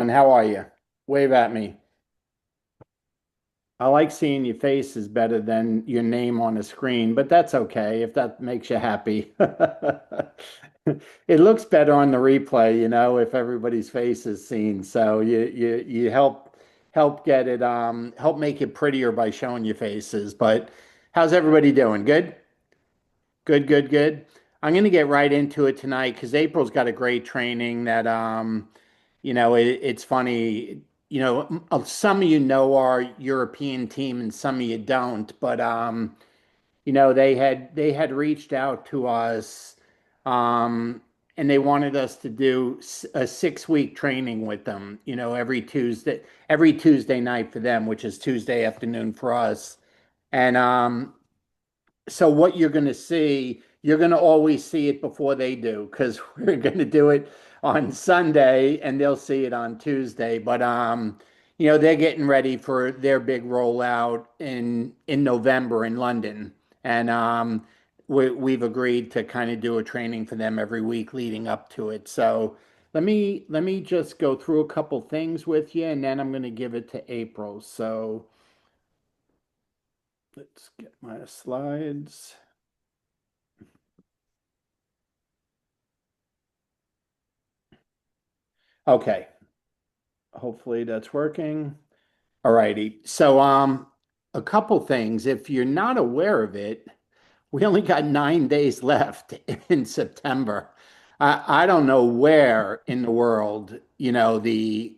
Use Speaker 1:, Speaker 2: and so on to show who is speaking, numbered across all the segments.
Speaker 1: And how are you? Wave at me. I like seeing your face is better than your name on the screen, but that's okay if that makes you happy. It looks better on the replay, if everybody's face is seen. So you help get it help make it prettier by showing your faces. But how's everybody doing? Good? Good, good, good. I'm going to get right into it tonight because April's got a great training that it's funny, some of our European team and some of you don't, but they had reached out to us and they wanted us to do a 6 week training with them, every Tuesday night for them, which is Tuesday afternoon for us. And so what you're going to see, you're going to always see it before they do because we're going to do it on Sunday and they'll see it on Tuesday. But they're getting ready for their big rollout in November in London, and we've agreed to kind of do a training for them every week leading up to it. So let me just go through a couple things with you, and then I'm going to give it to April. So let's get my slides. Okay, hopefully that's working. All righty. So, a couple things. If you're not aware of it, we only got 9 days left in September. I don't know where in the world, the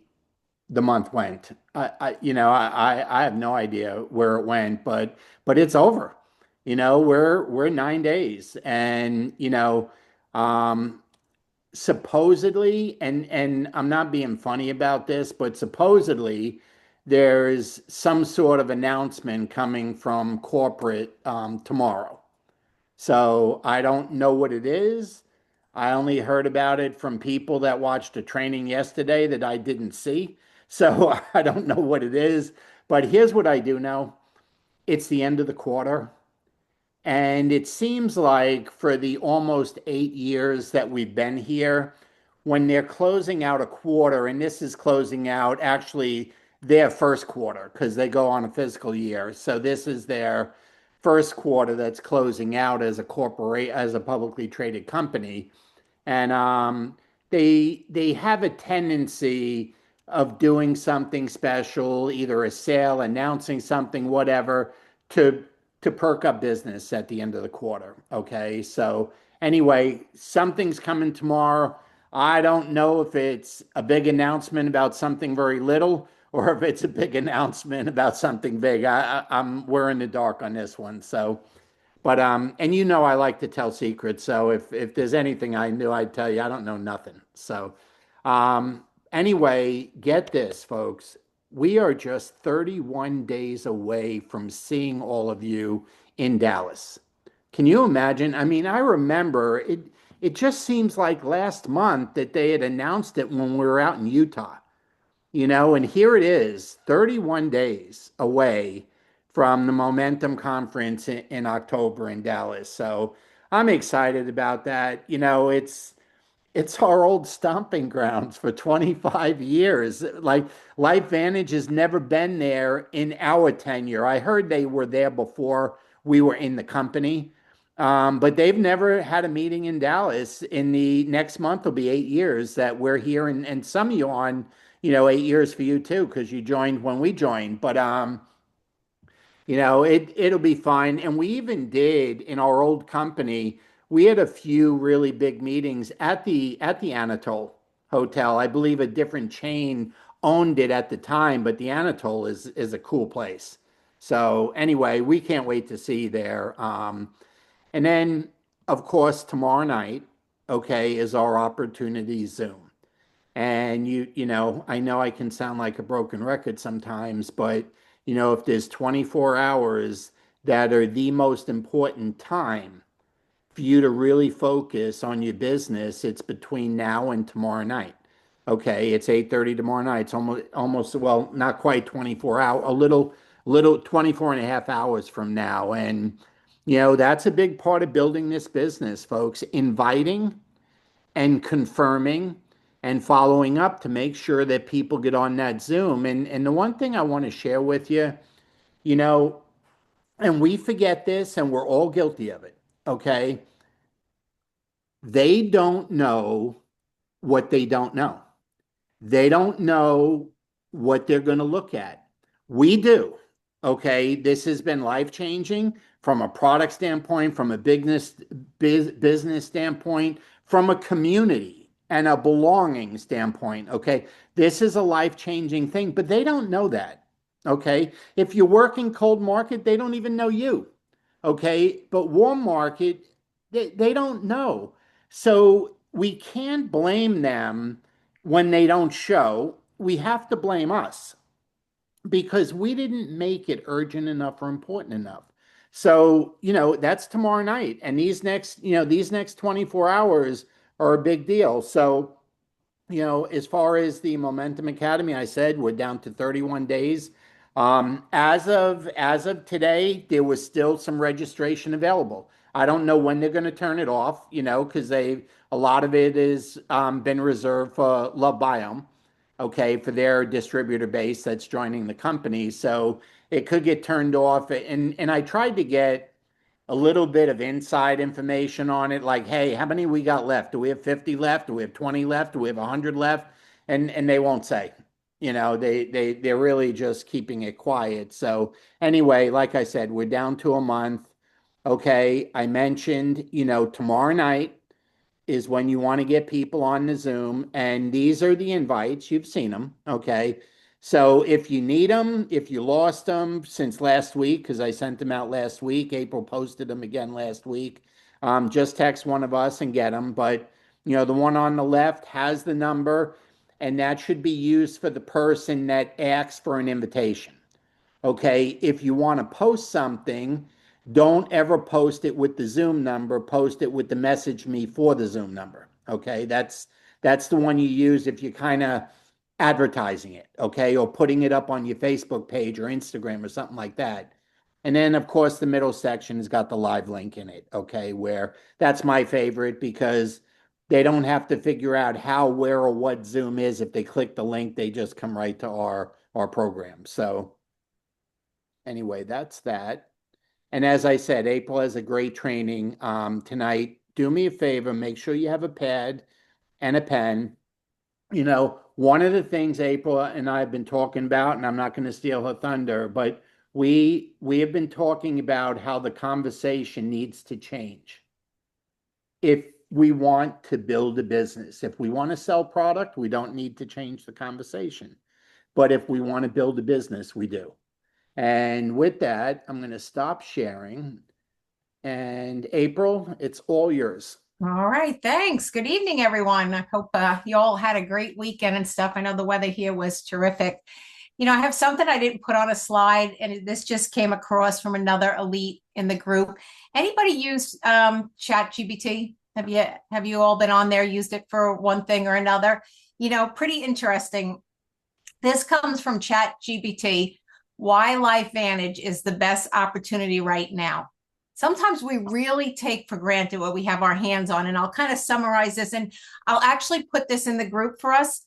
Speaker 1: month went. I have no idea where it went, but it's over. We're 9 days, and supposedly, and I'm not being funny about this, but supposedly there's some sort of announcement coming from corporate tomorrow. So I don't know what it is. I only heard about it from people that watched a training yesterday that I didn't see. So I don't know what it is. But here's what I do know. It's the end of the quarter. And it seems like for the almost 8 years that we've been here, when they're closing out a quarter, and this is closing out actually their first quarter because they go on a fiscal year. So this is their first quarter that's closing out as as a publicly traded company. And they have a tendency of doing something special, either a sale, announcing something, whatever, to to perk up business at the end of the quarter. Okay, so anyway, something's coming tomorrow. I don't know if it's a big announcement about something very little or if it's a big announcement about something big. I'm we're in the dark on this one. So but and I like to tell secrets. So if there's anything I knew, I'd tell you. I don't know nothing. So anyway, get this, folks. We are just 31 days away from seeing all of you in Dallas. Can you imagine? I mean, I remember it just seems like last month that they had announced it when we were out in Utah, and here it is, 31 days away from the Momentum Conference in October in Dallas. So I'm excited about that. It's our old stomping grounds for 25 years. Like LifeVantage has never been there in our tenure. I heard they were there before we were in the company, but they've never had a meeting in Dallas. In the next month will be 8 years that we're here, and some of you on, 8 years for you too, because you joined when we joined. But it'll be fine. And we even did in our old company, we had a few really big meetings at the Anatole Hotel. I believe a different chain owned it at the time, but the Anatole is a cool place. So anyway, we can't wait to see you there. And then, of course, tomorrow night, okay, is our opportunity Zoom. And I know I can sound like a broken record sometimes, but if there's 24 hours that are the most important time for you to really focus on your business, it's between now and tomorrow night. Okay, it's 8:30 tomorrow night. It's almost well, not quite 24 hours, a little 24 and a half hours from now. And that's a big part of building this business, folks. Inviting and confirming and following up to make sure that people get on that Zoom. And the one thing I want to share with you, you know, and we forget this and we're all guilty of it, okay? They don't know what they don't know. They don't know what they're going to look at. We do. Okay. This has been life changing from a product standpoint, from a business standpoint, from a community and a belonging standpoint. Okay. This is a life changing thing, but they don't know that. Okay. If you work in cold market, they don't even know you. Okay. But warm market, they don't know. So we can't blame them when they don't show. We have to blame us because we didn't make it urgent enough or important enough. So, that's tomorrow night. And these next 24 hours are a big deal. So, as far as the Momentum Academy, I said we're down to 31 days. As of today, there was still some registration available. I don't know when they're going to turn it off, because a lot of it is been reserved for Love Biome, okay, for their distributor base that's joining the company. So it could get turned off. And I tried to get a little bit of inside information on it, like, hey, how many we got left? Do we have 50 left? Do we have 20 left? Do we have 100 left? And they won't say. They're really just keeping it quiet. So anyway, like I said, we're down to a month. Okay, I mentioned, tomorrow night is when you want to get people on the Zoom, and these are the invites. You've seen them, okay? So if you need them, if you lost them since last week, because I sent them out last week, April posted them again last week, just text one of us and get them. But, the one on the left has the number, and that should be used for the person that asks for an invitation. Okay, if you want to post something, don't ever post it with the Zoom number, post it with the message me for the Zoom number. Okay, that's the one you use if you're kind of advertising it, okay, or putting it up on your Facebook page or Instagram or something like that. And then of course the middle section has got the live link in it, okay, where that's my favorite because they don't have to figure out how, where, or what Zoom is. If they click the link, they just come right to our program. So anyway, that's that. And as I said, April has a great training tonight. Do me a favor, make sure you have a pad and a pen. One of the things April and I have been talking about, and I'm not going to steal her thunder, but we have been talking about how the conversation needs to change. If we want to build a business, if we want to sell product, we don't need to change the conversation. But if we want to build a business, we do. And with that, I'm going to stop sharing. And April, it's all yours.
Speaker 2: All right, thanks. Good evening, everyone. I hope you all had a great weekend and stuff. I know the weather here was terrific. I have something I didn't put on a slide, and this just came across from another elite in the group. Anybody used ChatGPT? Have you all been on there, used it for one thing or another? Pretty interesting. This comes from ChatGPT. Why LifeVantage is the best opportunity right now. Sometimes we really take for granted what we have our hands on, and I'll kind of summarize this, and I'll actually put this in the group for us.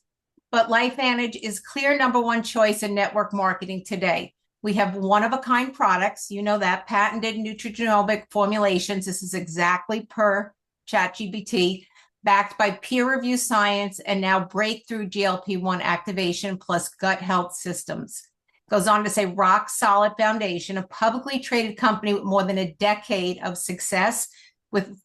Speaker 2: But LifeVantage is clear number one choice in network marketing today. We have one-of-a-kind products, that, patented nutrigenomic formulations. This is exactly per ChatGPT, backed by peer-reviewed science, and now breakthrough GLP-1 activation plus gut health systems. Goes on to say rock solid foundation, a publicly traded company with more than a decade of success with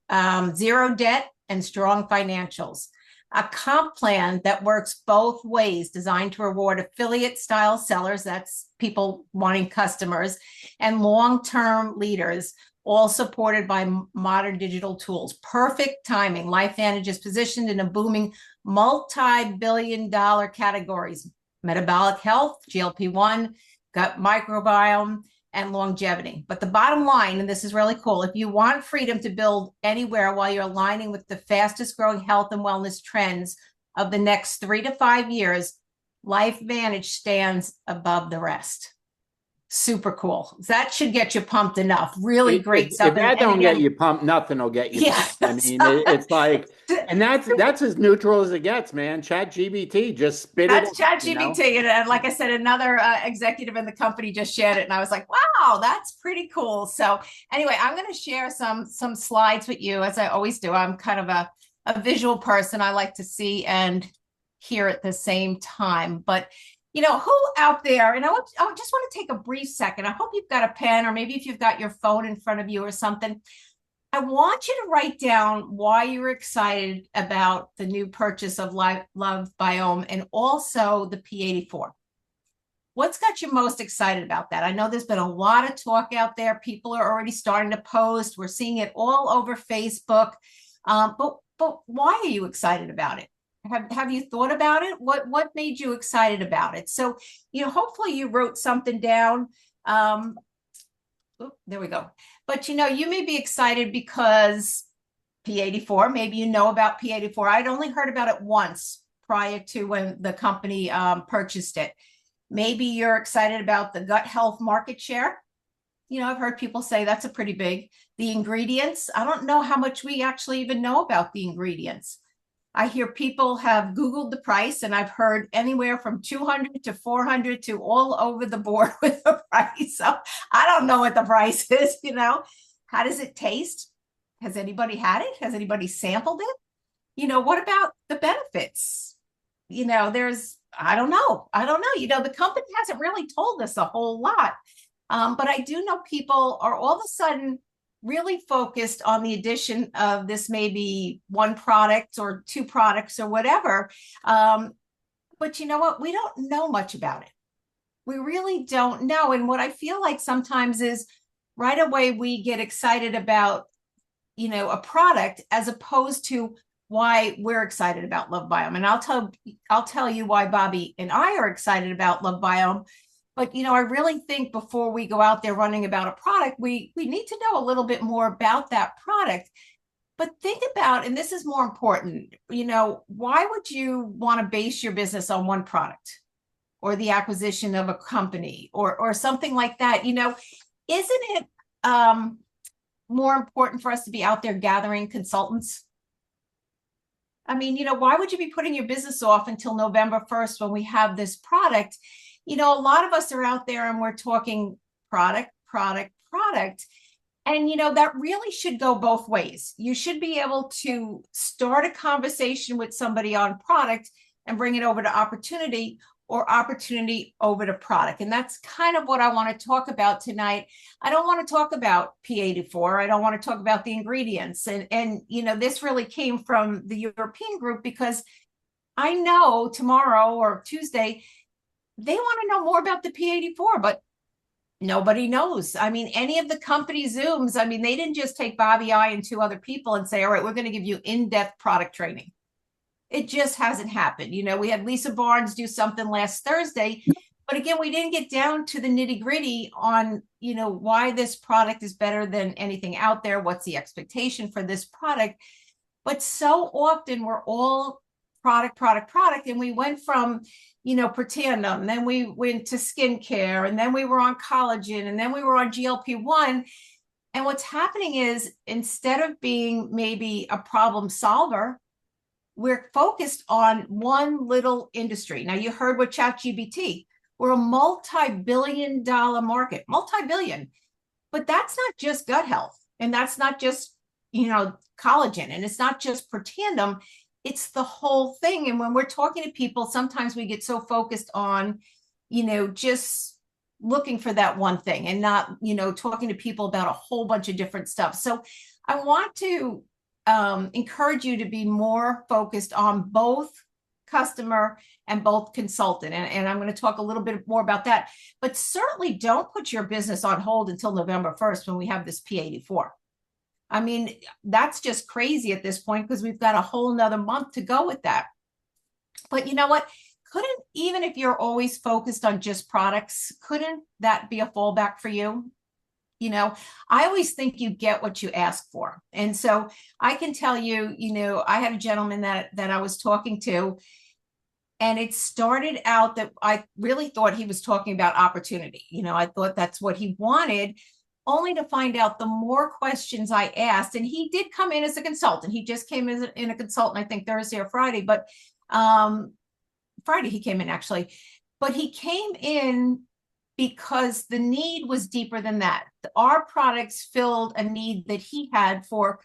Speaker 2: zero debt and strong financials. A comp plan that works both ways, designed to reward affiliate style sellers, that's people wanting customers, and long-term leaders, all supported by modern digital tools. Perfect timing. LifeVantage is positioned in a booming multi-billion-dollar categories: metabolic health, GLP-1, gut microbiome, and longevity. But the bottom line, and this is really cool, if you want freedom to build anywhere while you're aligning with the fastest growing health and wellness trends of the next 3 to 5 years, LifeVantage stands above the rest. Super cool. That should get you pumped enough. Really
Speaker 1: If,
Speaker 2: great stuff.
Speaker 1: if that
Speaker 2: And
Speaker 1: don't get
Speaker 2: again,
Speaker 1: you pumped, nothing will get you
Speaker 2: yeah.
Speaker 1: pumped. I mean, it's like, and that's as neutral as it gets, man. Chat GBT, just spit it
Speaker 2: That's
Speaker 1: out, you know?
Speaker 2: ChatGPT. And like I said, another executive in the company just shared it. And I was like, wow, that's pretty cool. So anyway, I'm going to share some slides with you, as I always do. I'm kind of a visual person. I like to see and hear at the same time. But who out there, and I just want to take a brief second. I hope you've got a pen, or maybe if you've got your phone in front of you or something. I want you to write down why you're excited about the new purchase of Love Biome and also the P84. What's got you most excited about that? I know there's been a lot of talk out there. People are already starting to post. We're seeing it all over Facebook. But why are you excited about it? Have you thought about it? What made you excited about it? So, hopefully you wrote something down. There we go. But you may be excited because P84, maybe you know about P84. I'd only heard about it once prior to when the company purchased it. Maybe you're excited about the gut health market share. I've heard people say that's a pretty big. The ingredients, I don't know how much we actually even know about the ingredients. I hear people have Googled the price, and I've heard anywhere from 200 to 400 to all over the board with the price. So I don't know what the price is. How does it taste? Has anybody had it? Has anybody sampled it? What about the benefits? I don't know. The company hasn't really told us a whole lot. But I do know people are all of a sudden really focused on the addition of this, maybe one product or two products or whatever. But you know what? We don't know much about it. We really don't know. And what I feel like sometimes is right away we get excited about, a product as opposed to why we're excited about Love Biome. And I'll tell you why Bobby and I are excited about Love Biome. But I really think before we go out there running about a product, we need to know a little bit more about that product. But think about, and this is more important, why would you want to base your business on one product or the acquisition of a company or something like that? Isn't it more important for us to be out there gathering consultants? I mean, why would you be putting your business off until November 1st when we have this product? A lot of us are out there and we're talking product. And, that really should go both ways. You should be able to start a conversation with somebody on product and bring it over to opportunity, or opportunity over to product. And that's kind of what I want to talk about tonight. I don't want to talk about P84. I don't want to talk about the ingredients. And this really came from the European group, because I know tomorrow or Tuesday, they want to know more about the P84, but nobody knows. I mean, any of the company Zooms, I mean, they didn't just take Bobby, I, and two other people and say, all right, we're going to give you in-depth product training. It just hasn't happened. We had Lisa Barnes do something last Thursday, but again, we didn't get down to the nitty-gritty on, why this product is better than anything out there. What's the expectation for this product? But so often we're all product. And we went from, Protandim, then we went to skincare, and then we were on collagen, and then we were on GLP-1. And what's happening is, instead of being maybe a problem solver, we're focused on one little industry. Now, you heard with ChatGPT, we're a multi-billion-dollar market, multi-billion. But that's not just gut health, and that's not just, collagen, and it's not just Protandim. It's the whole thing. And when we're talking to people, sometimes we get so focused on, just looking for that one thing and not, talking to people about a whole bunch of different stuff. So I want to encourage you to be more focused on both customer and both consultant. And I'm going to talk a little bit more about that. But certainly don't put your business on hold until November 1st when we have this P84. I mean, that's just crazy at this point, because we've got a whole nother month to go with that. But you know what? Even if you're always focused on just products, couldn't that be a fallback for you? I always think you get what you ask for. And so I can tell you, I had a gentleman that I was talking to, And it started out that I really thought he was talking about opportunity. I thought that's what he wanted, only to find out the more questions I asked, and he did come in as a consultant. He just came in a consultant, I think Thursday or Friday, but Friday he came in actually. But he came in because the need was deeper than that. Our products filled a need that he had for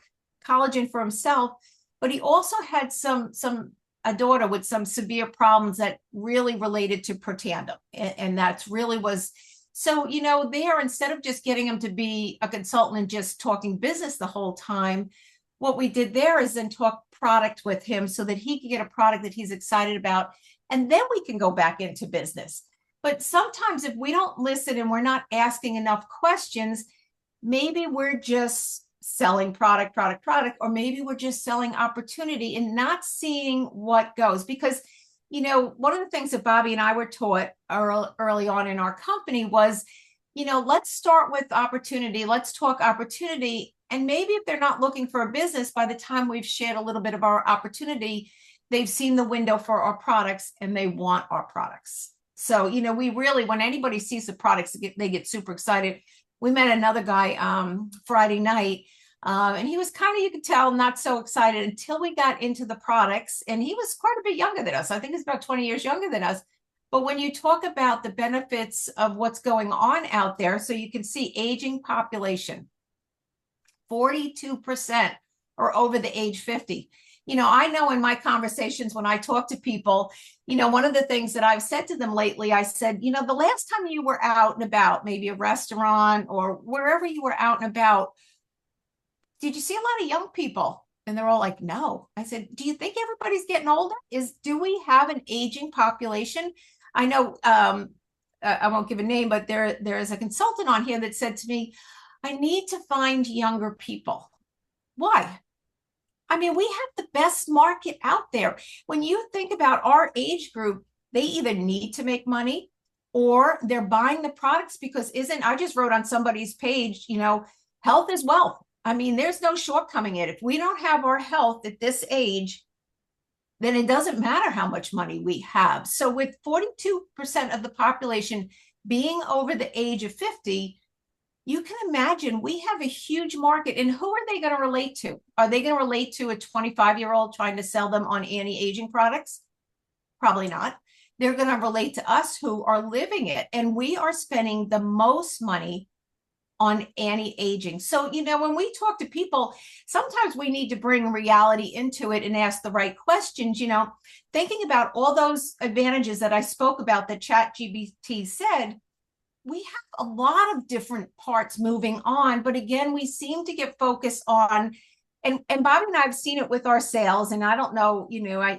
Speaker 2: collagen for himself, but he also had a daughter with some severe problems that really related to protandum. And that's really was, so, there, instead of just getting him to be a consultant and just talking business the whole time, what we did there is then talk product with him so that he could get a product that he's excited about. And then we can go back into business. But sometimes if we don't listen and we're not asking enough questions, maybe we're just selling product, or maybe we're just selling opportunity and not seeing what goes. Because, one of the things that Bobby and I were taught early on in our company was, let's start with opportunity. Let's talk opportunity. And maybe if they're not looking for a business, by the time we've shared a little bit of our opportunity, they've seen the window for our products and they want our products. So, we really, when anybody sees the products, they get super excited. We met another guy Friday night, and he was kind of, you could tell, not so excited until we got into the products. And he was quite a bit younger than us. I think he's about 20 years younger than us. But when you talk about the benefits of what's going on out there, so you can see aging population, 42% are over the age 50. I know in my conversations when I talk to people, one of the things that I've said to them lately, I said, the last time you were out and about, maybe a restaurant or wherever you were out and about, did you see a lot of young people? And they're all like, no. I said, do you think everybody's getting older? Do we have an aging population? I know, I won't give a name, but there is a consultant on here that said to me, I need to find younger people. Why? I mean, we have the best market out there. When you think about our age group, they either need to make money or they're buying the products because I just wrote on somebody's page, health is wealth. I mean, there's no shortcoming it. If we don't have our health at this age, then it doesn't matter how much money we have. So with 42% of the population being over the age of 50, you can imagine we have a huge market. And who are they going to relate to? Are they going to relate to a 25-year-old trying to sell them on anti-aging products? Probably not. They're going to relate to us who are living it. And we are spending the most money on anti-aging. So, when we talk to people, sometimes we need to bring reality into it and ask the right questions, thinking about all those advantages that I spoke about that ChatGPT said. We have a lot of different parts moving on, but again, we seem to get focused on, and Bobby and I have seen it with our sales, and I don't know,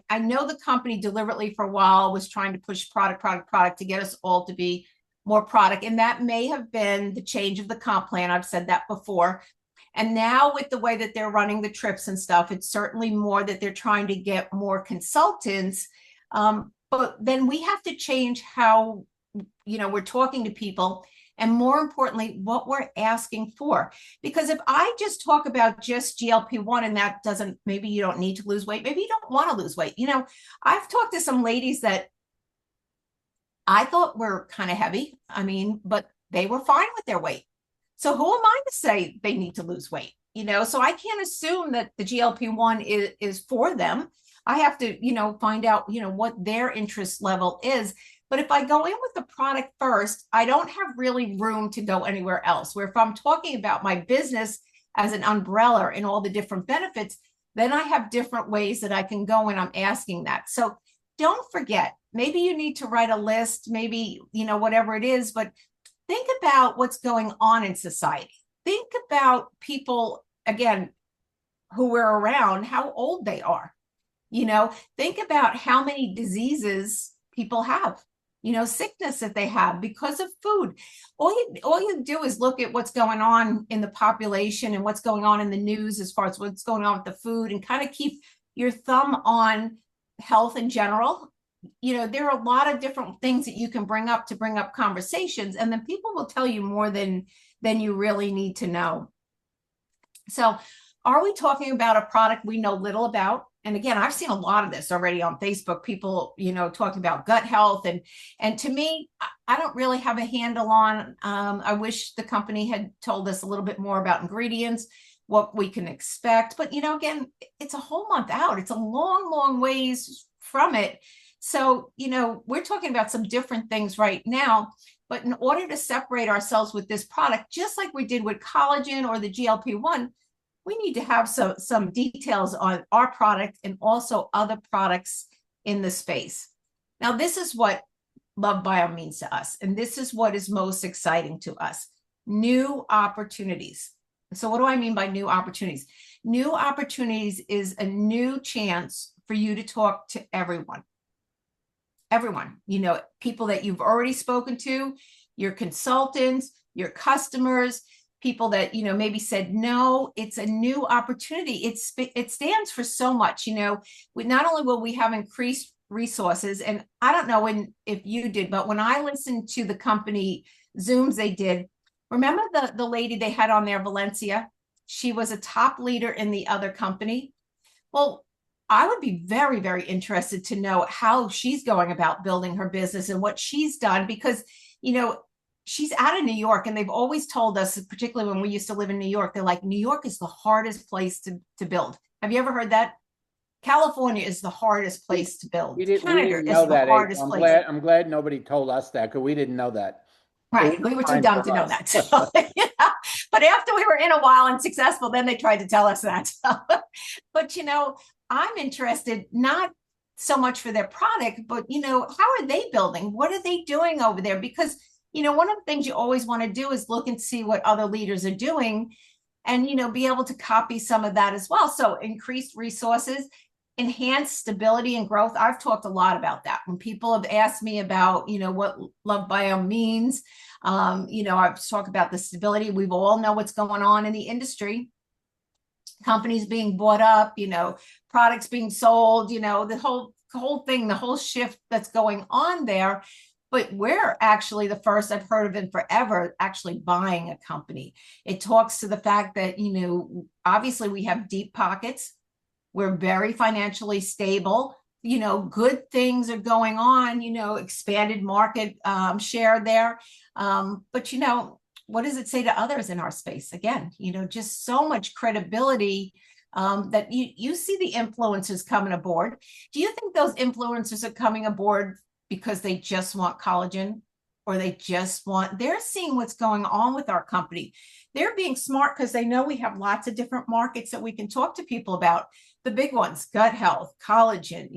Speaker 2: I know the company deliberately for a while was trying to push product to get us all to be more product, and that may have been the change of the comp plan. I've said that before. And now with the way that they're running the trips and stuff, it's certainly more that they're trying to get more consultants. But then we have to change how we're talking to people, and more importantly, what we're asking for. Because if I just talk about just GLP-1 and that doesn't, maybe you don't need to lose weight, maybe you don't want to lose weight. I've talked to some ladies that I thought were kind of heavy. I mean, but they were fine with their weight. So who am I to say they need to lose weight? So I can't assume that the GLP-1 is for them. I have to, find out, what their interest level is. But if I go in with the product first, I don't have really room to go anywhere else. Where if I'm talking about my business as an umbrella and all the different benefits, then I have different ways that I can go and I'm asking that. So don't forget, maybe you need to write a list, maybe, whatever it is, but think about what's going on in society. Think about people, again, who we're around, how old they are. Think about how many diseases people have. Sickness that they have because of food. All you do is look at what's going on in the population and what's going on in the news as far as what's going on with the food, and kind of keep your thumb on health in general. There are a lot of different things that you can bring up conversations, and then people will tell you more than you really need to know. So are we talking about a product we know little about? And again, I've seen a lot of this already on Facebook, people, talking about gut health. And to me, I don't really have a handle on. I wish the company had told us a little bit more about ingredients, what we can expect. But, again, it's a whole month out. It's a long, long ways from it. So, we're talking about some different things right now. But in order to separate ourselves with this product, just like we did with collagen or the GLP-1, we need to have some details on our product and also other products in the space. Now, this is what Love Bio means to us, and this is what is most exciting to us: new opportunities. So what do I mean by new opportunities? New opportunities is a new chance for you to talk to everyone. Everyone, people that you've already spoken to, your consultants, your customers, people that maybe said no. It's a new opportunity. It stands for so much. Not only will we have increased resources, and I don't know if you did, but when I listened to the company Zooms they did, remember the lady they had on there, Valencia? She was a top leader in the other company. Well, I would be very, very interested to know how she's going about building her business and what she's done, because she's out of New York, and they've always told us, particularly when we used to live in New York, they're like, New York is the hardest place to build. Have you ever heard that? California is the hardest place to build.
Speaker 1: We didn't
Speaker 2: Canada
Speaker 1: know
Speaker 2: is the
Speaker 1: that, April.
Speaker 2: hardest place.
Speaker 1: I'm glad nobody told us that, because we didn't know that. It
Speaker 2: Right.
Speaker 1: was
Speaker 2: We were too
Speaker 1: fine
Speaker 2: dumb to
Speaker 1: for
Speaker 2: know
Speaker 1: us.
Speaker 2: that. So, But after we were in a while and successful, then they tried to tell us that. But, I'm interested not so much for their product, but, how are they building? What are they doing over there? Because, one of the things you always want to do is look and see what other leaders are doing and, be able to copy some of that as well. So increased resources, enhanced stability and growth. I've talked a lot about that. When people have asked me about, what Love Bio means, I've talked about the stability. We've all know what's going on in the industry. Companies being bought up, products being sold, the whole thing, the whole shift that's going on there. But we're actually the first I've heard of in forever actually buying a company. It talks to the fact that, obviously we have deep pockets. We're very financially stable. Good things are going on, expanded market share there. But, what does it say to others in our space? Again, just so much credibility that you see the influencers coming aboard. Do you think those influencers are coming aboard because they just want collagen, or they're seeing what's going on with our company? They're being smart because they know we have lots of different markets that we can talk to people about. The big ones: gut health, collagen,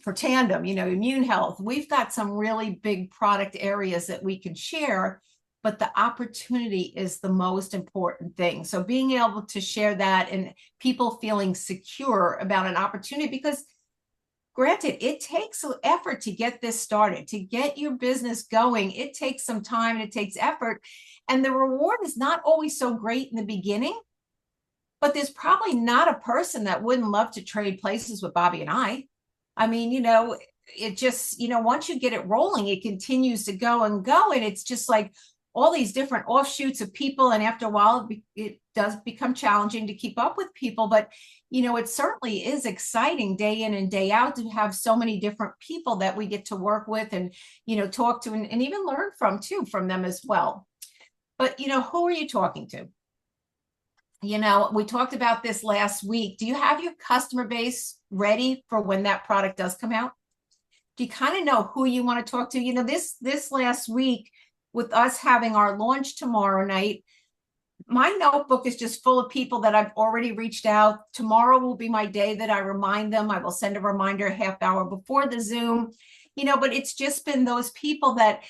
Speaker 2: for tandem, immune health. We've got some really big product areas that we can share, but the opportunity is the most important thing. So being able to share that and people feeling secure about an opportunity, because granted, it takes effort to get this started, to get your business going. It takes some time and it takes effort. And the reward is not always so great in the beginning, but there's probably not a person that wouldn't love to trade places with Bobby and I. I mean, it just, once you get it rolling, it continues to go and go. And it's just like all these different offshoots of people. And after a while, it does become challenging to keep up with people. But, it certainly is exciting day in and day out to have so many different people that we get to work with and, talk to and even learn from too, from them as well. But, who are you talking to? We talked about this last week. Do you have your customer base ready for when that product does come out? Do you kind of know who you want to talk to? This last week, with us having our launch tomorrow night, my notebook is just full of people that I've already reached out. Tomorrow will be my day that I remind them. I will send a reminder a half hour before the Zoom, but it's just been those people that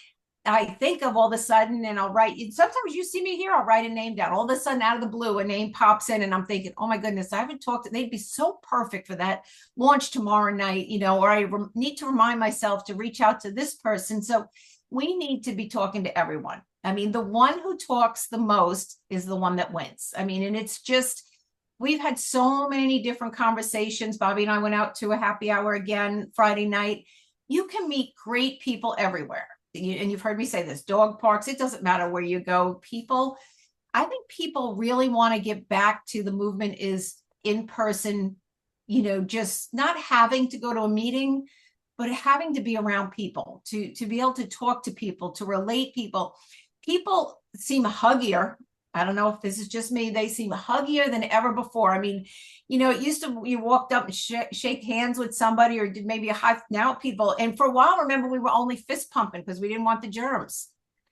Speaker 2: I think of all of a sudden, and I'll write. Sometimes you see me here, I'll write a name down. All of a sudden, out of the blue, a name pops in, and I'm thinking, oh my goodness, I haven't talked to. They'd be so perfect for that launch tomorrow night, or I need to remind myself to reach out to this person. So we need to be talking to everyone. I mean, the one who talks the most is the one that wins. I mean, and it's just, we've had so many different conversations. Bobby and I went out to a happy hour again Friday night. You can meet great people everywhere. And you've heard me say this: dog parks, it doesn't matter where you go. I think people really want to get back to the movement is in person, just not having to go to a meeting, but having to be around people, to be able to talk to people, to relate people. People seem huggier. I don't know if this is just me. They seem huggier than ever before. I mean, it used to, you walked up and shake hands with somebody or did maybe a high. Now people, and for a while, remember, we were only fist pumping because we didn't want the germs.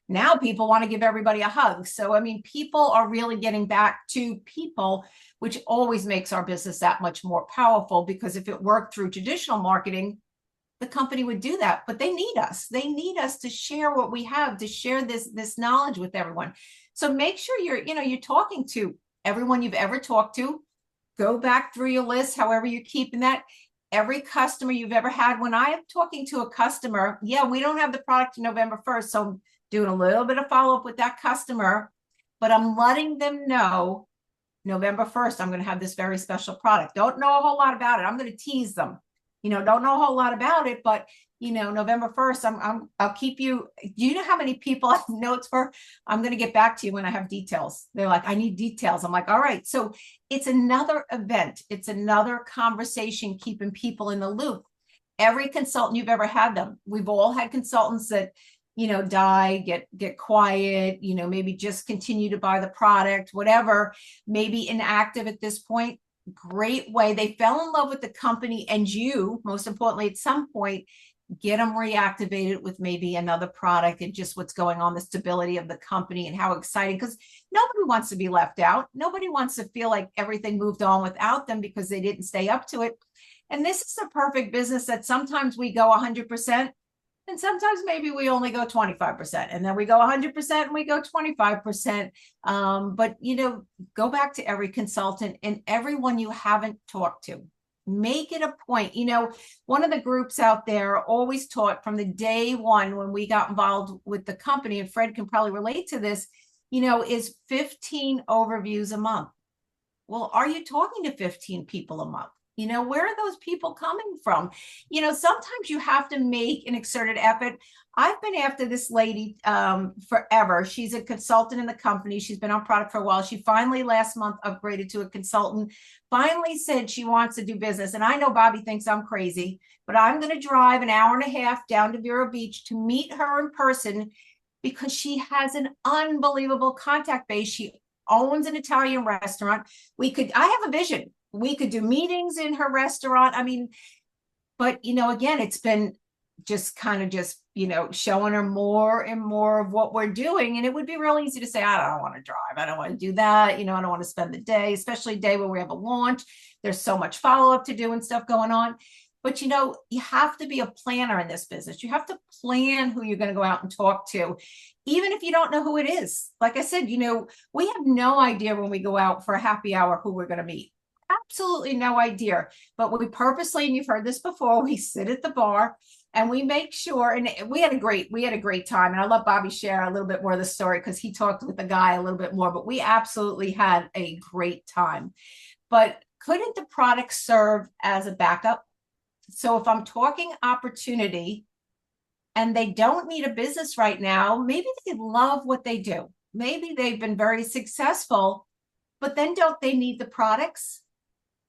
Speaker 2: Now people want to give everybody a hug. So, I mean, people are really getting back to people, which always makes our business that much more powerful, because if it worked through traditional marketing, the company would do that. But they need us. They need us to share what we have, to share this knowledge with everyone. So make sure you're talking to everyone you've ever talked to. Go back through your list, however you're keeping that. Every customer you've ever had. When I am talking to a customer, yeah, we don't have the product November 1st. So I'm doing a little bit of follow-up with that customer, but I'm letting them know November 1st, I'm going to have this very special product. Don't know a whole lot about it. I'm going to tease them. Don't know a whole lot about it, but November 1st, I'll keep you. Do you know how many people I have notes for? I'm going to get back to you when I have details. They're like, I need details. I'm like, all right. So it's another event. It's another conversation, keeping people in the loop. Every consultant you've ever had them. We've all had consultants that, die, get quiet, maybe just continue to buy the product, whatever, maybe inactive at this point. Great way. They fell in love with the company, and you, most importantly, at some point, get them reactivated with maybe another product, and just what's going on, the stability of the company and how exciting, because nobody wants to be left out. Nobody wants to feel like everything moved on without them because they didn't stay up to it. And this is a perfect business that sometimes we go 100%. And sometimes maybe we only go 25%, and then we go 100% and we go 25%. But, go back to every consultant and everyone you haven't talked to. Make it a point. One of the groups out there always taught from the day one when we got involved with the company, and Fred can probably relate to this, is 15 overviews a month. Well, are you talking to 15 people a month? Where are those people coming from? Sometimes you have to make an exerted effort. I've been after this lady forever. She's a consultant in the company. She's been on product for a while. She finally last month upgraded to a consultant, finally said she wants to do business. And I know Bobby thinks I'm crazy, but I'm going to drive an hour and a half down to Vero Beach to meet her in person, because she has an unbelievable contact base. She owns an Italian restaurant. I have a vision. We could do meetings in her restaurant. I mean, but, again, it's been just kind of showing her more and more of what we're doing. And it would be real easy to say, I don't want to drive. I don't want to do that. I don't want to spend the day, especially a day where we have a launch. There's so much follow-up to do and stuff going on. But, you have to be a planner in this business. You have to plan who you're going to go out and talk to, even if you don't know who it is. Like I said, we have no idea when we go out for a happy hour who we're going to meet. Absolutely no idea. But we purposely, and you've heard this before, we sit at the bar and we make sure, and we had a great time. And I let Bobby share a little bit more of the story because he talked with the guy a little bit more, but we absolutely had a great time. But couldn't the product serve as a backup? So if I'm talking opportunity and they don't need a business right now, maybe they love what they do. Maybe they've been very successful, but then don't they need the products?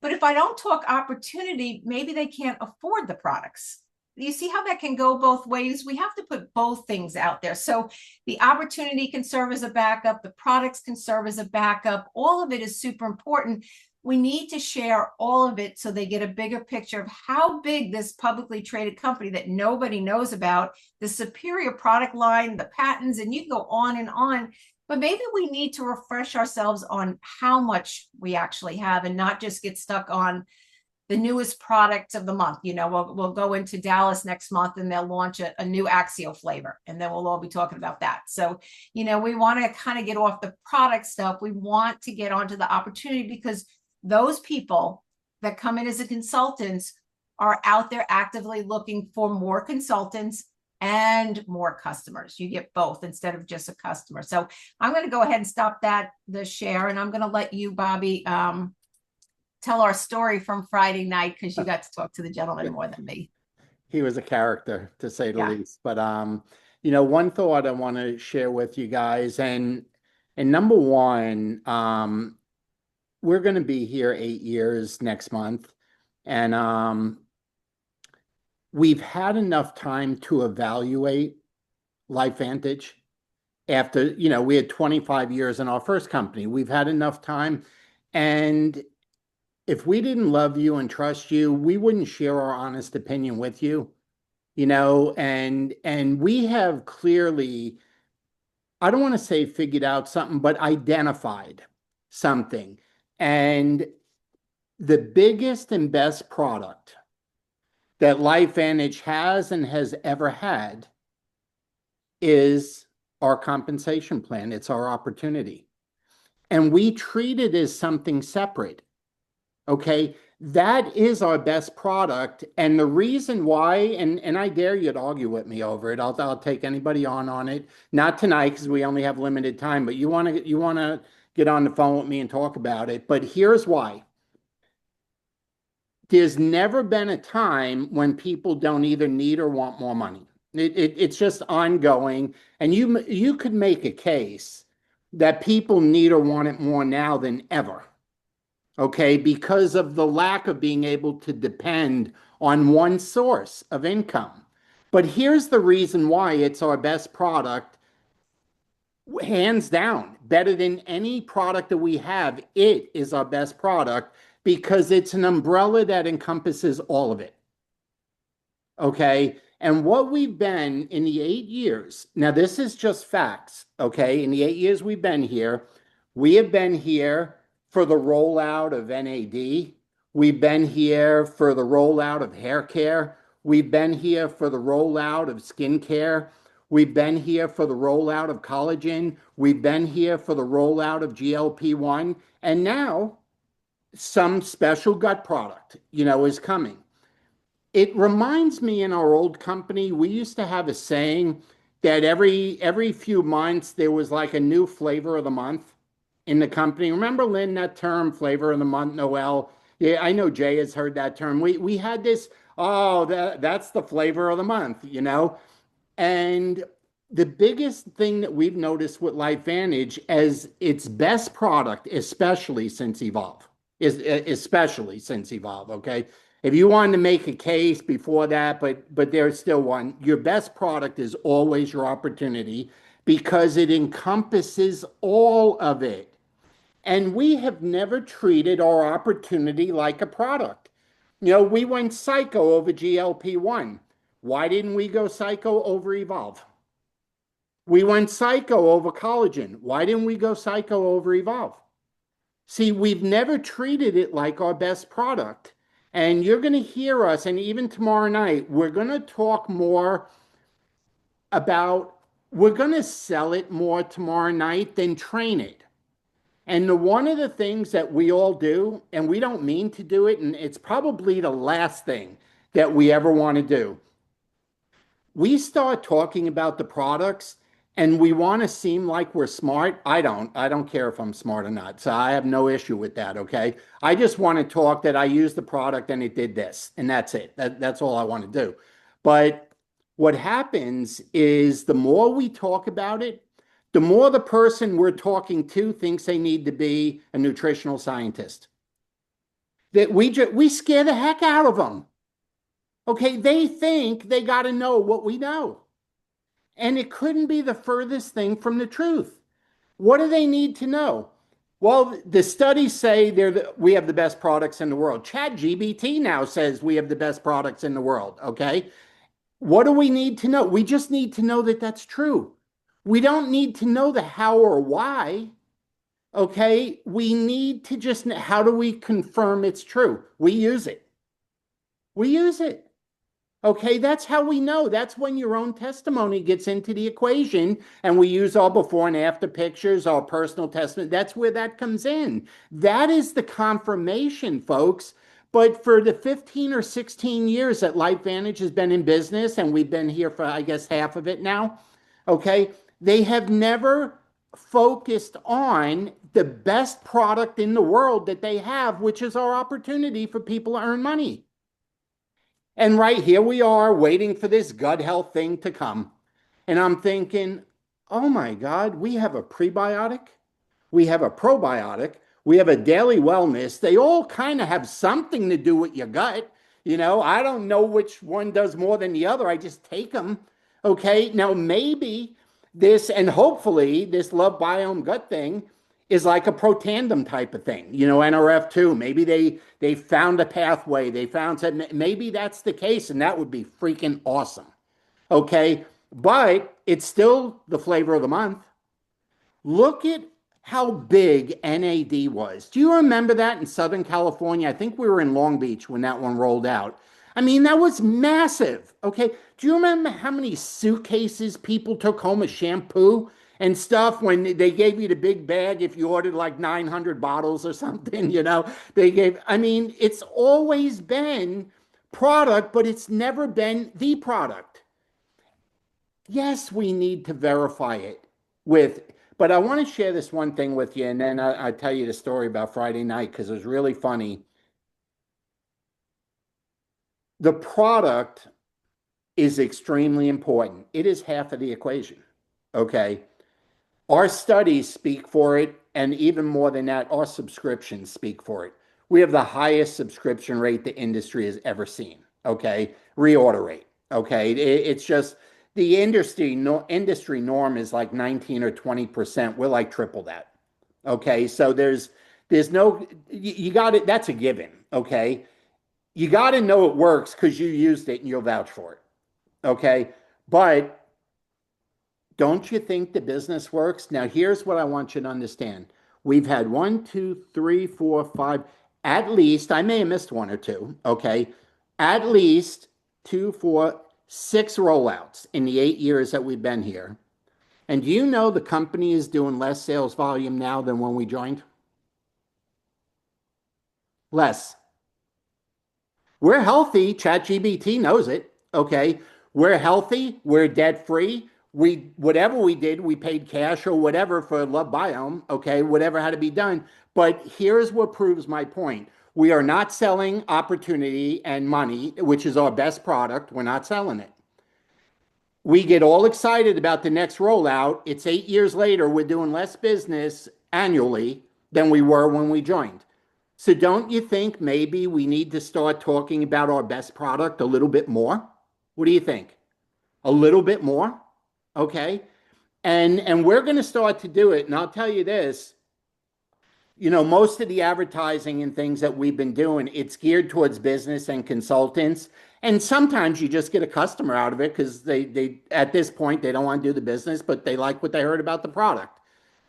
Speaker 2: But if I don't talk opportunity, maybe they can't afford the products. You see how that can go both ways? We have to put both things out there. So the opportunity can serve as a backup. The products can serve as a backup. All of it is super important. We need to share all of it so they get a bigger picture of how big this publicly traded company that nobody knows about, the superior product line, the patents, and you can go on and on. But maybe we need to refresh ourselves on how much we actually have and not just get stuck on the newest product of the month. We'll go into Dallas next month and they'll launch a new Axio flavor, and then we'll all be talking about that. So, we want to kind of get off the product stuff. We want to get onto the opportunity, because those people that come in as a consultants are out there actively looking for more consultants and more customers. You get both instead of just a customer. So I'm going to go ahead and stop the share, and I'm going to let you, Bobby, tell our story from Friday night, because you got to talk to the gentleman more than me.
Speaker 1: He was a character, to say the least. But one thought I want to share with you guys, and number one, we're going to be here 8 years next month. And we've had enough time to evaluate LifeVantage after, we had 25 years in our first company. We've had enough time. And if we didn't love you and trust you, we wouldn't share our honest opinion with you, and we have clearly, I don't want to say figured out something, but identified something. And the biggest and best product that LifeVantage has and has ever had is our compensation plan. It's our opportunity. And we treat it as something separate. Okay. That is our best product. And the reason why, and I dare you to argue with me over it. I'll take anybody on it. Not tonight because we only have limited time, but you want to get on the phone with me and talk about it. But here's why. There's never been a time when people don't either need or want more money. It's just ongoing. And you could make a case that people need or want it more now than ever. Okay, because of the lack of being able to depend on one source of income. But here's the reason why it's our best product, hands down, better than any product that we have. It is our best product because it's an umbrella that encompasses all of it. Okay. And what we've been in the 8 years, now this is just facts. Okay. In the 8 years we've been here, we have been here for the rollout of NAD. We've been here for the rollout of hair care. We've been here for the rollout of skincare. We've been here for the rollout of collagen. We've been here for the rollout of GLP-1. And now some special gut product, is coming. It reminds me in our old company, we used to have a saying that every few months there was like a new flavor of the month in the company. Remember, Lynn, that term, flavor of the month, Noel? Yeah, I know Jay has heard that term. We had this, oh, that's the flavor of the month. And the biggest thing that we've noticed with LifeVantage as its best product, especially since Evolve, okay? If you wanted to make a case before that, but there's still one, your best product is always your opportunity because it encompasses all of it. And we have never treated our opportunity like a product. We went psycho over GLP-1. Why didn't we go psycho over Evolve? We went psycho over collagen. Why didn't we go psycho over Evolve? See, we've never treated it like our best product. And you're going to hear us, and even tomorrow night, we're going to talk more about, we're going to sell it more tomorrow night than train it. And one of the things that we all do, and we don't mean to do it, and it's probably the last thing that we ever want to do, we start talking about the products and we want to seem like we're smart. I don't care if I'm smart or not. So I have no issue with that. Okay. I just want to talk that I used the product and it did this, and that's it. That's all I want to do. But what happens is the more we talk about it, the more the person we're talking to thinks they need to be a nutritional scientist. That we scare the heck out of them. Okay, they think they got to know what we know. And it couldn't be the furthest thing from the truth. What do they need to know? Well, the studies say we have the best products in the world. ChatGPT now says we have the best products in the world. Okay. What do we need to know? We just need to know that that's true. We don't need to know the how or why. Okay. We need to just, how do we confirm it's true? We use it. We use it. Okay, that's how we know. That's when your own testimony gets into the equation, and we use all before and after pictures, our personal testimony. That's where that comes in. That is the confirmation, folks. But for the 15 or 16 years that LifeVantage has been in business, and we've been here for, I guess, half of it now, okay, they have never focused on the best product in the world that they have, which is our opportunity for people to earn money. And right here we are waiting for this gut health thing to come. And I'm thinking, oh my God, we have a prebiotic, we have a probiotic, We have a daily wellness. They all kind of have something to do with your gut. I don't know which one does more than the other. I just take them. Okay. Now, maybe this, and hopefully, this Love Biome Gut thing is like a protandem type of thing, NRF2. Maybe they found a pathway. They found that maybe that's the case, and that would be freaking awesome. Okay. But it's still the flavor of the month. Look at how big NAD was. Do you remember that in Southern California? I think we were in Long Beach when that one rolled out. I mean, that was massive. Okay. Do you remember how many suitcases people took home of shampoo and stuff when they gave you the big bag if you ordered like 900 bottles or something? I mean, it's always been product, but it's never been the product. Yes, we need to verify it with, but I want to share this one thing with you, and then I tell you the story about Friday night because it was really funny. The product is extremely important. It is half of the equation. Okay. Our studies speak for it, and even more than that, our subscriptions speak for it. We have the highest subscription rate the industry has ever seen. Okay. Reorder rate. Okay. It's just the industry, no, industry norm is like 19 or 20%. We're like triple that. Okay. So there's no, you got it. That's a given. Okay. You got to know it works because you used it and you'll vouch for it. Okay. But don't you think the business works? Now, here's what I want you to understand. We've had one, two, three, four, five, at least, I may have missed one or two, okay? At least two, four, six rollouts in the 8 years that we've been here. And do you know the company is doing less sales volume now than when we joined? Less. We're healthy. ChatGPT knows it. Okay. We're healthy. We're debt free. Whatever we did, we paid cash or whatever for Love Biome. Okay. Whatever had to be done. But here's what proves my point. We are not selling opportunity and money, which is our best product. We're not selling it. We get all excited about the next rollout. It's 8 years later. We're doing less business annually than we were when we joined. So don't you think maybe we need to start talking about our best product a little bit more? What do you think? A little bit more? Okay. And we're going to start to do it. And I'll tell you this, most of the advertising and things that we've been doing, it's geared towards business and consultants. And sometimes you just get a customer out of it because they at this point they don't want to do the business, but they like what they heard about the product.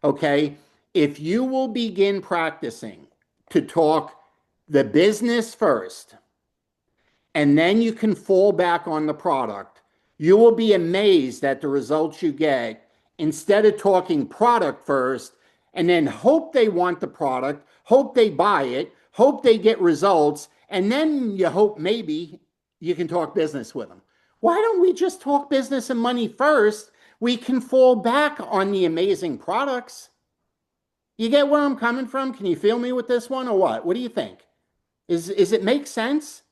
Speaker 1: Okay. If you will begin practicing to talk the business first, and then you can fall back on the product, you will be amazed at the results you get instead of talking product first and then hope they want the product, hope they buy it, hope they get results, and then you hope maybe you can talk business with them. Why don't we just talk business and money first? We can fall back on the amazing products. You get where I'm coming from? Can you feel me with this one or what? What do you think? Is it make sense?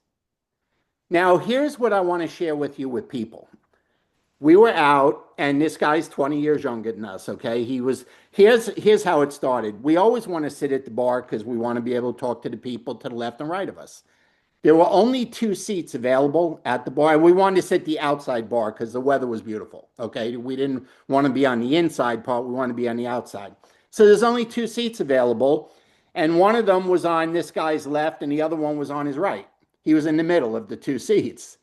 Speaker 1: Now, here's what I want to share with you with people. We were out, and this guy's 20 years younger than us, okay? Here's how it started. We always want to sit at the bar because we want to be able to talk to the people to the left and right of us. There were only 2 seats available at the bar. We wanted to sit the outside bar because the weather was beautiful, okay? We didn't want to be on the inside part. We wanted to be on the outside. So there's only 2 seats available, and one of them was on this guy's left, and the other one was on his right. He was in the middle of the 2 seats.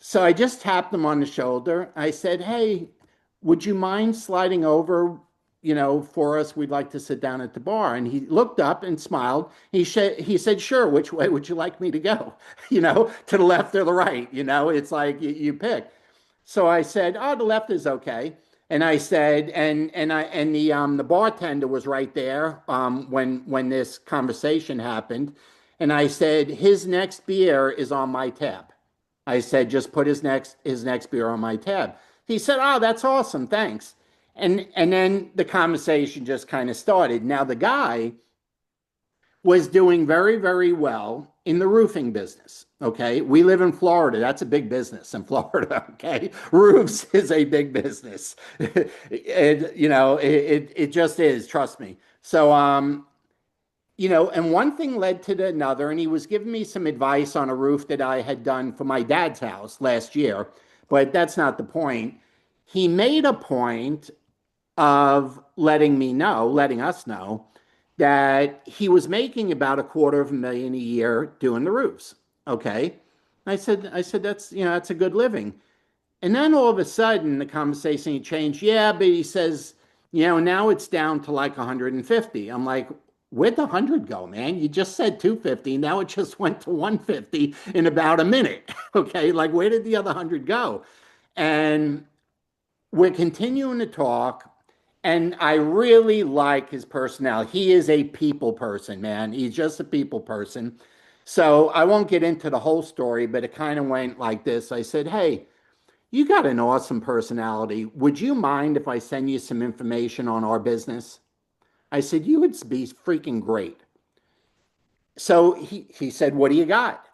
Speaker 1: So I just tapped him on the shoulder. I said, "Hey, would you mind sliding over, for us? We'd like to sit down at the bar." And he looked up and smiled. He said, "Sure, which way would you like me to go? To the left or the right? It's like you pick." So I said, "Oh, the left is okay." And I said, and the bartender was right there when this conversation happened. And I said, "His next beer is on my tab." I said, "Just put his next beer on my tab." He said, "Oh, that's awesome. Thanks." And then the conversation just kind of started. Now the guy was doing very, very well in the roofing business. Okay. We live in Florida. That's a big business in Florida. Okay. Roofs is a big business. It just is. Trust me. So, and one thing led to another, and he was giving me some advice on a roof that I had done for my dad's house last year, but that's not the point. He made a point of letting us know that he was making about a quarter of a million a year doing the roofs. Okay. I said, that's a good living. And then all of a sudden the conversation changed. Yeah, but he says, now it's down to like 150. I'm like, where'd the 100 go, man? You just said 250. Now it just went to 150 in about a minute. Okay. Like, where did the other 100 go? And we're continuing to talk. And I really like his personality. He is a people person, man. He's just a people person. So I won't get into the whole story, but it kind of went like this. I said, hey, you got an awesome personality. Would you mind if I send you some information on our business? I said, you would be freaking great. So he said, what do you got?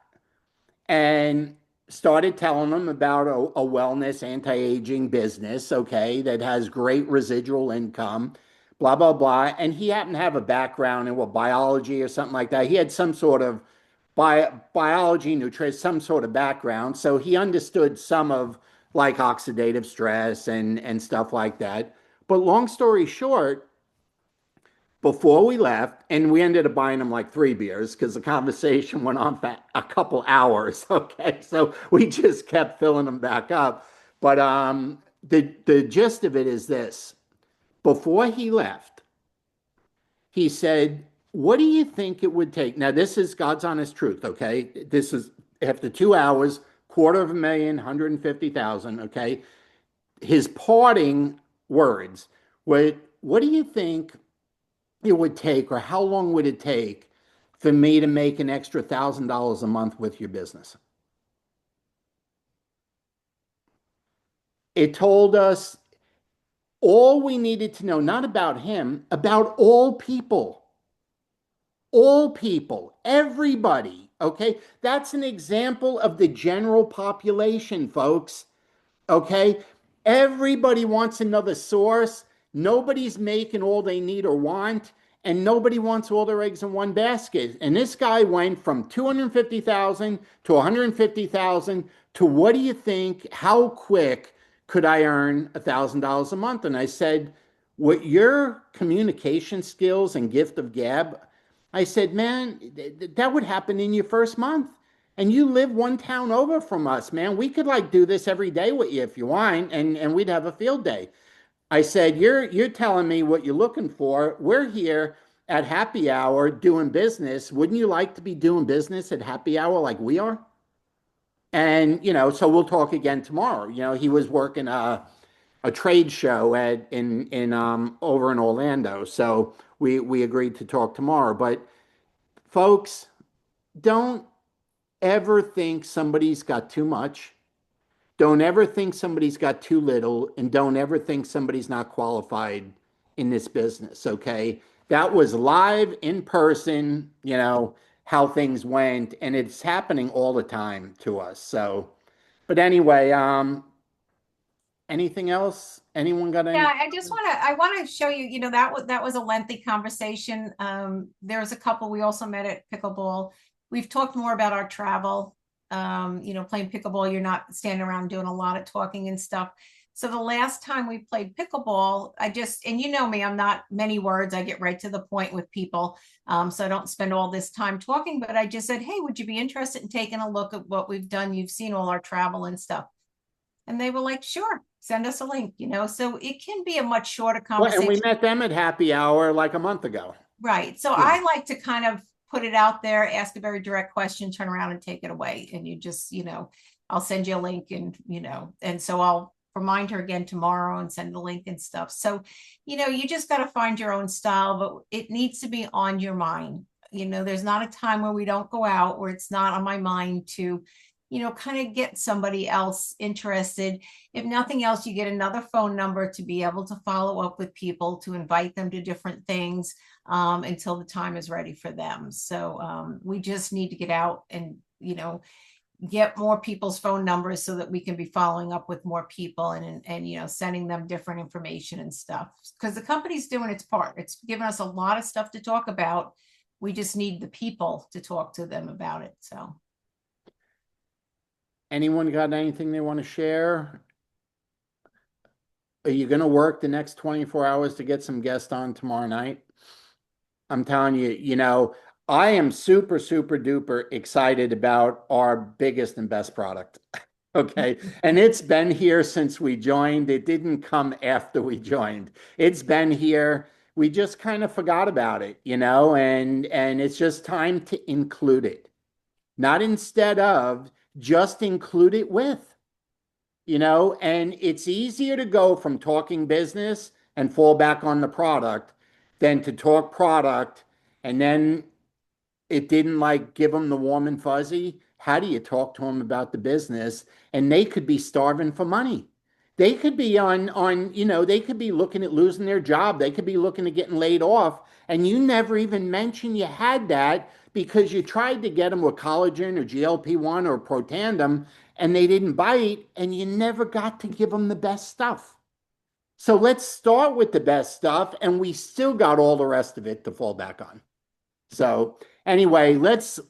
Speaker 1: And started telling them about a wellness anti-aging business, okay, that has great residual income, blah, blah, blah. And he happened to have a background in what biology or something like that. He had some sort of biology, nutrition, some sort of background. So he understood some of like oxidative stress and stuff like that. But long story short, before we left, and we ended up buying them like 3 beers because the conversation went on for a couple hours. Okay, so we just kept filling them back up. But the gist of it is this: before he left, he said, "What do you think it would take?" Now, this is God's honest truth. Okay, this is after 2 hours, quarter of a million, 150,000. Okay, his parting words were, "What do you think it would take, or how long would it take for me to make an extra $1,000 a month with your business?" It told us all we needed to know, not about him, about all people, everybody. Okay. That's an example of the general population, folks. Okay. Everybody wants another source. Nobody's making all they need or want, and nobody wants all their eggs in one basket. And this guy went from 250,000 to 150,000 to, what do you think? How quick could I earn $1,000 a month? And I said, with your communication skills and gift of gab, I said, man, that would happen in your first month. And you live one town over from us, man. We could like do this every day with you if you want, and we'd have a field day. I said, you're telling me what you're looking for. We're here at happy hour doing business. Wouldn't you like to be doing business at happy hour like we are? And so we'll talk again tomorrow. He was working a trade show at in over in Orlando. So we agreed to talk tomorrow. But folks, don't ever think somebody's got too much. Don't ever think somebody's got too little, and don't ever think somebody's not qualified in this business. Okay. That was live in person, how things went, and it's happening all the time to us. So, but anyway, anything else? Anyone got
Speaker 2: Yeah,
Speaker 1: any?
Speaker 2: I want to show you, that was a lengthy conversation. There's a couple, we also met at pickleball. We've talked more about our travel. Playing pickleball, you're not standing around doing a lot of talking and stuff. So the last time we played pickleball, and you know me, I'm not many words. I get right to the point with people. So I don't spend all this time talking, but I just said, hey, would you be interested in taking a look at what we've done? You've seen all our travel and stuff. And they were like, sure, send us a link, so it can be a much shorter
Speaker 1: Well, and we
Speaker 2: conversation.
Speaker 1: met them at happy hour like a month ago.
Speaker 2: Right. So
Speaker 1: Yeah.
Speaker 2: I like to kind of put it out there, ask a very direct question, turn around and take it away. And you just, I'll send you a link and so I'll remind her again tomorrow and send the link and stuff. So, you just got to find your own style, but it needs to be on your mind. There's not a time where we don't go out, where it's not on my mind to, kind of get somebody else interested. If nothing else, you get another phone number to be able to follow up with people, to invite them to different things until the time is ready for them. So we just need to get out and, get more people's phone numbers so that we can be following up with more people and sending them different information and stuff, because the company's doing its part. It's given us a lot of stuff to talk about, We just need the people to talk to them about it. So
Speaker 1: Anyone got anything they want to share? Are you going to work the next 24 hours to get some guests on tomorrow night? I'm telling you, I am super, super duper excited about our biggest and best product. Okay. And it's been here since we joined. It didn't come after we joined. It's been here. We just kind of forgot about it, and it's just time to include it. Not instead of, just include it with, and it's easier to go from talking business and fall back on the product than to talk product and then it didn't like give them the warm and fuzzy. How do you talk to them about the business? And they could be starving for money. They could be they could be looking at losing their job. They could be looking at getting laid off. And you never even mentioned you had that because you tried to get them with collagen or GLP-1 or Protandim and they didn't bite and you never got to give them the best stuff. So let's start with the best stuff and we still got all the rest of it to fall back on. So anyway, let's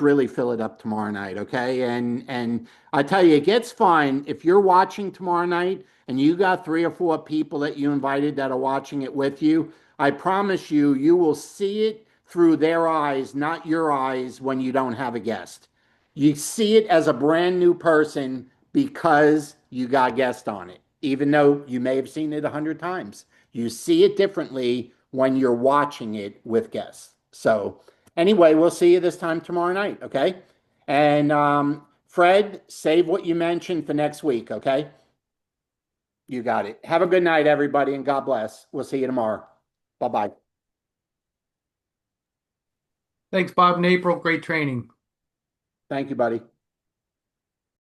Speaker 1: really fill it up tomorrow night, okay? And I tell you, it gets fine if you're watching tomorrow night and you got 3 or 4 people that you invited that are watching it with you. I promise you, you will see it through their eyes, not your eyes when you don't have a guest. You see it as a brand new person because you got a guest on it, even though you may have seen it 100 times. You see it differently when you're watching it with guests. So anyway, we'll see you this time tomorrow night, okay? And Fred, save what you mentioned for next week, okay? You got it. Have a good night, everybody, and God bless. We'll see you tomorrow. Bye-bye.
Speaker 3: Thanks, Bob and April. Great training.
Speaker 1: Thank you, buddy.